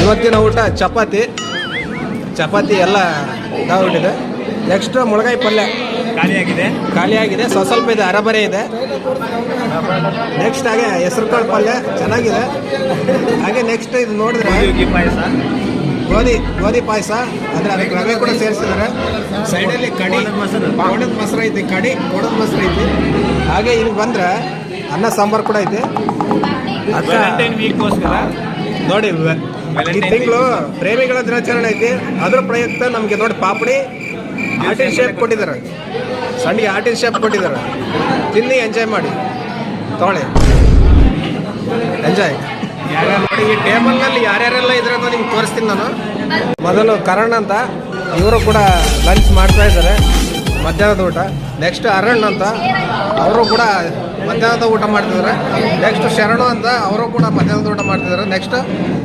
ಇವತ್ತಿನ ಊಟ ಚಪಾತಿ ಎಲ್ಲ ಇದಾಗ್ಬಿಟ್ಟಿದೆ. ನೆಕ್ಸ್ಟ್ ಮುಳಗಾಯಿ ಪಲ್ಯ ಖಾಲಿಯಾಗಿದೆ, ಸ್ವಲ್ಪ ಇದೆ, ಅರಬರೆ ಇದೆ. ನೆಕ್ಸ್ಟ್ ಹಾಗೆ ಹೆಸರು ಕಾಳು ಪಲ್ಯ ಚೆನ್ನಾಗಿದೆ. ಹಾಗೆ ನೆಕ್ಸ್ಟ್ ಇದು ನೋಡಿದ್ರೆ ಗೋಧಿ ಪಾಯಸ, ಅಂದರೆ ಅದಕ್ಕೆ ರವೆ ಕೂಡ ಸೇರಿಸಿದ್ದಾರೆ. ಸೈಡಲ್ಲಿ ಗೋಡದ ಮೊಸರು ಐತಿ, ಗೋಡದ ಮೊಸರು ಐತಿ. ಹಾಗೆ ಇಲ್ಲಿ ಬಂದ್ರೆ ಅನ್ನ ಸಾಂಬಾರು ಕೂಡ ಐತಿ. ನೋಡಿ ಈ ತಿಂಗಳು ಪ್ರೇಮಿಗಳ ದಿನಾಚರಣೆ ಐತಿ. ಅದ್ರ ಪ್ರಯುಕ್ತ ನಮಗೆ ನೋಡಿ ಪಾಪಡಿ ಆರ್ಟಿನ್ ಶೇಪ್ ಕೊಟ್ಟಿದ್ದಾರೆ, ಸಣ್ಣಗೆ ಆರ್ಟಿನ್ ಶೇಪ್ ಕೊಟ್ಟಿದ್ದಾರೆ. ತಿನ್ನಿ, ಎಂಜಾಯ್ ಮಾಡಿ, ತೊಗೊಳ್ಳಿ, ಎಂಜಾಯ್. ನೋಡಿ ಈ ಟೇಬಲ್ನಲ್ಲಿ ಯಾರ್ಯಾರೆಲ್ಲ ಇದ್ರೆ ಅಂತ ನಿಮ್ಗೆ ತೋರಿಸ್ತೀನಿ ನಾನು. ಮೊದಲು ಕರಣ್ ಅಂತ ಇವರು ಕೂಡ ಲಂಚ್ ಮಾಡ್ತಾ ಇದ್ದಾರೆ, ಮಧ್ಯಾಹ್ನದ ಊಟ. ನೆಕ್ಸ್ಟ್ ಅರಣ್ ಅಂತ ಅವರು ಕೂಡ ಮಧ್ಯಾಹ್ನದ ಊಟ ಮಾಡ್ತಿದ್ದಾರೆ. ನೆಕ್ಸ್ಟ್ ಶರಣು ಅಂತ ಅವರು ಕೂಡ ಮಧ್ಯಾಹ್ನದ ಊಟ ಮಾಡ್ತಿದ್ದಾರೆ. ನೆಕ್ಸ್ಟ್